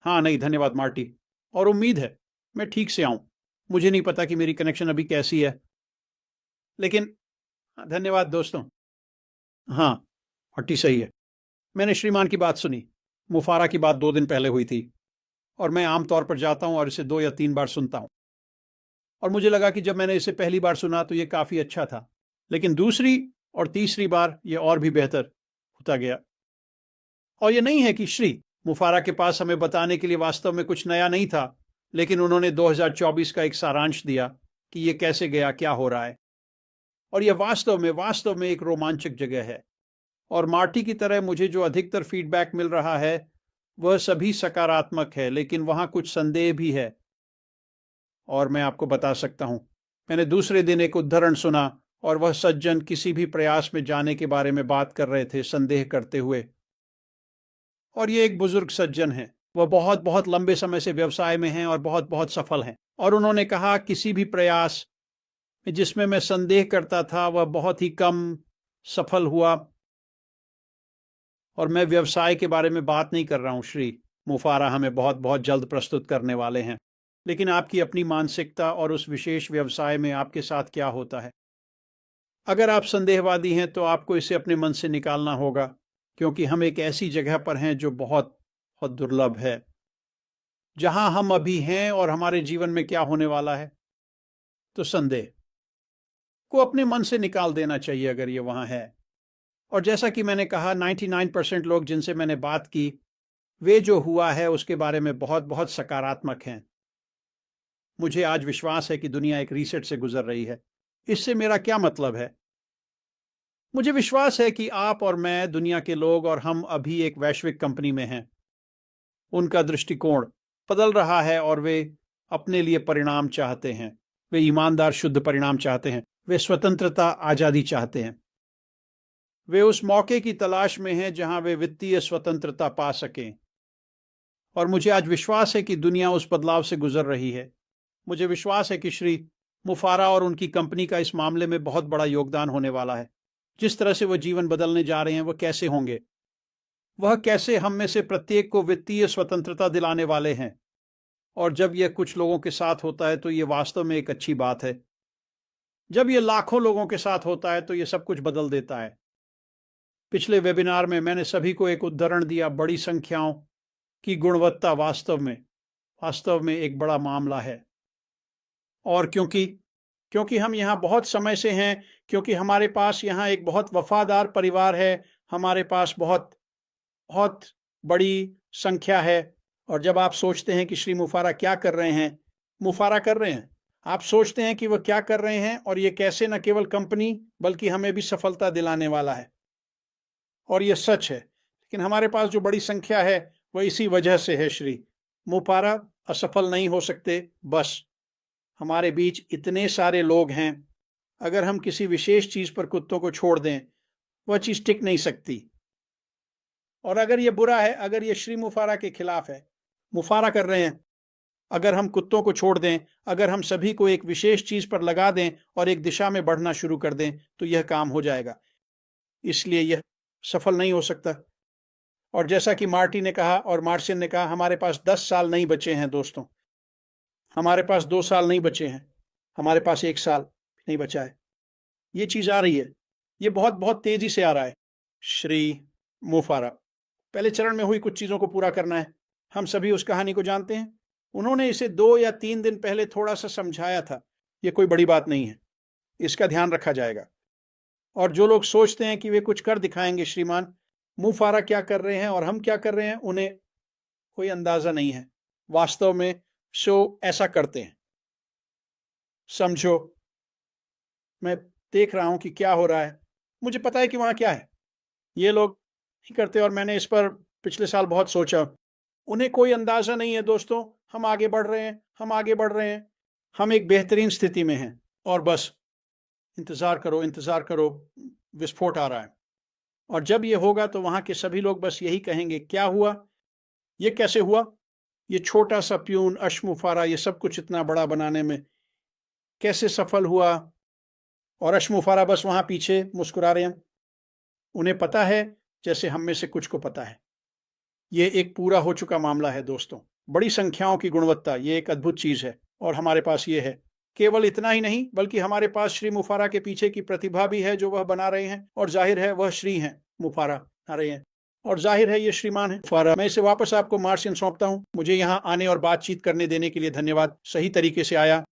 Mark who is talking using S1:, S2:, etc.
S1: हाँ नहीं धन्यवाद मार्टी, और उम्मीद है मैं ठीक से आऊं। मुझे नहीं पता कि मेरी कनेक्शन अभी कैसी है, लेकिन धन्यवाद दोस्तों। हाँ मार्टी सही है। मैंने श्रीमान की बात सुनी। मुफारा की बात 2 दिन पहले हुई थी, और मैं आमतौर पर जाता हूं और इसे 2 या 3 बार सुनता हूं। और मुझे लगा कि जब मैंने इसे पहली बार सुना तो ये काफ़ी अच्छा था, लेकिन दूसरी और तीसरी बार ये और भी बेहतर होता गया। और ये नहीं है कि श्री मुफारा के पास हमें बताने के लिए वास्तव में कुछ नया नहीं था, लेकिन उन्होंने 2024 का एक सारांश दिया कि ये कैसे गया, क्या हो रहा है। और यह वास्तव में एक रोमांचक जगह है। और मार्टी की तरह मुझे जो अधिकतर फीडबैक मिल रहा है वह सभी सकारात्मक है, लेकिन वहाँ कुछ संदेह भी है। और मैं आपको बता सकता हूँ, मैंने दूसरे दिन एक उद्धरण सुना, और वह सज्जन किसी भी प्रयास में जाने के बारे में बात कर रहे थे संदेह करते हुए। और ये एक बुजुर्ग सज्जन हैं, वह बहुत बहुत लंबे समय से व्यवसाय में हैं और बहुत बहुत सफल हैं। और उन्होंने कहा किसी भी प्रयास में जिसमें मैं संदेह करता था वह बहुत ही कम सफल हुआ। और मैं व्यवसाय के बारे में बात नहीं कर रहा हूँ श्री मुफारा हमें बहुत बहुत जल्द प्रस्तुत करने वाले हैं, लेकिन आपकी अपनी मानसिकता और उस विशेष व्यवसाय में आपके साथ क्या होता है। अगर आप संदेहवादी हैं तो आपको इसे अपने मन से निकालना होगा, क्योंकि हम एक ऐसी जगह पर हैं जो बहुत बहुत दुर्लभ है, जहां हम अभी हैं और हमारे जीवन में क्या होने वाला है। तो संदेह को अपने मन से निकाल देना चाहिए अगर ये वहां है। और जैसा कि मैंने कहा 99% लोग जिनसे मैंने बात की वे जो हुआ है उसके बारे में बहुत बहुत सकारात्मक हैं। मुझे आज विश्वास है कि दुनिया एक रीसेट से गुजर रही है। इससे मेरा क्या मतलब है? मुझे विश्वास है कि आप और मैं, दुनिया के लोग और हम अभी एक वैश्विक कंपनी में हैं। उनका दृष्टिकोण बदल रहा है और वे अपने लिए परिणाम चाहते हैं। वे ईमानदार शुद्ध परिणाम चाहते हैं। वे स्वतंत्रता, आज़ादी चाहते हैं। वे उस मौके की तलाश में हैं जहां वे वित्तीय स्वतंत्रता पा सकें। और मुझे आज विश्वास है कि दुनिया उस बदलाव से गुजर रही है। मुझे विश्वास है कि श्री मुफारा और उनकी कंपनी का इस मामले में बहुत बड़ा योगदान होने वाला है। जिस तरह से वह जीवन बदलने जा रहे हैं वह कैसे होंगे, वह कैसे हम में से प्रत्येक को वित्तीय स्वतंत्रता दिलाने वाले हैं। और जब यह कुछ लोगों के साथ होता है तो यह वास्तव में एक अच्छी बात है। जब यह लाखों लोगों के साथ होता है तो यह सब कुछ बदल देता है। पिछले वेबिनार में मैंने सभी को एक उदाहरण दिया। बड़ी संख्याओं की गुणवत्ता वास्तव में एक बड़ा मामला है। और क्योंकि हम यहाँ बहुत समय से हैं, क्योंकि हमारे पास यहाँ एक बहुत वफादार परिवार है, हमारे पास बहुत बहुत बड़ी संख्या है। और जब आप सोचते हैं कि श्री मुफारा क्या कर रहे हैं, आप सोचते हैं कि वह क्या कर रहे हैं और ये कैसे न केवल कंपनी बल्कि हमें भी सफलता दिलाने वाला है। और ये सच है, लेकिन हमारे पास जो बड़ी संख्या है वह इसी वजह से है। श्री मुफारा असफल नहीं हो सकते, बस हमारे बीच इतने सारे लोग हैं। अगर हम किसी विशेष चीज पर कुत्तों को छोड़ दें वह चीज टिक नहीं सकती। और अगर ये बुरा है, अगर ये श्री मुफारा के खिलाफ है, मुफारा कर रहे हैं, अगर हम कुत्तों को छोड़ दें, अगर हम सभी को एक विशेष चीज पर लगा दें और एक दिशा में बढ़ना शुरू कर दें तो यह काम हो जाएगा। इसलिए यह सफल नहीं हो सकता। और जैसा कि मार्टी ने कहा और मार्शियन ने कहा, हमारे पास 10 साल नहीं बचे हैं दोस्तों। हमारे पास 2 साल नहीं बचे हैं, हमारे पास 1 साल नहीं बचा है। ये चीज आ रही है, ये बहुत बहुत तेजी से आ रहा है। श्री मुफारा पहले चरण में हुई कुछ चीजों को पूरा करना है। हम सभी उस कहानी को जानते हैं। उन्होंने इसे 2 या 3 दिन पहले थोड़ा सा समझाया था। ये कोई बड़ी बात नहीं है, इसका ध्यान रखा जाएगा। और जो लोग सोचते हैं कि वे कुछ कर दिखाएंगे श्रीमान मुफारा क्या कर रहे हैं और हम क्या कर रहे हैं, उन्हें कोई अंदाजा नहीं है। वास्तव में शो ऐसा करते हैं। समझो, मैं देख रहा हूं कि क्या हो रहा है, मुझे पता है कि वहां क्या है। ये लोग नहीं करते और मैंने इस पर पिछले साल बहुत सोचा। उन्हें कोई अंदाजा नहीं है दोस्तों। हम आगे बढ़ रहे हैं, हम आगे बढ़ रहे हैं, हम एक बेहतरीन स्थिति में हैं। और बस इंतजार करो, विस्फोट आ रहा है। और जब ये होगा तो वहां के सभी लोग बस यही कहेंगे, क्या हुआ, ये कैसे हुआ, ये छोटा सा प्यून अशमुफारा ये सब कुछ इतना बड़ा बनाने में कैसे सफल हुआ। और अशमुफारा बस वहां पीछे मुस्कुरा रहे हैं। उन्हें पता है, जैसे हम में से कुछ को पता है, ये एक पूरा हो चुका मामला है दोस्तों। बड़ी संख्याओं की गुणवत्ता, ये एक अद्भुत चीज़ है और हमारे पास ये है। केवल इतना ही नहीं, बल्कि हमारे पास श्री मुफारा के पीछे की प्रतिभा भी है जो वह बना रहे हैं, और जाहिर है वह श्री हैं, मुफारा आ रहे हैं, और जाहिर है ये श्रीमान है मुफारा। मैं इसे वापस आपको मार्शियन सौंपता हूँ। मुझे यहाँ आने और बातचीत करने देने के लिए धन्यवाद। सही तरीके से आया।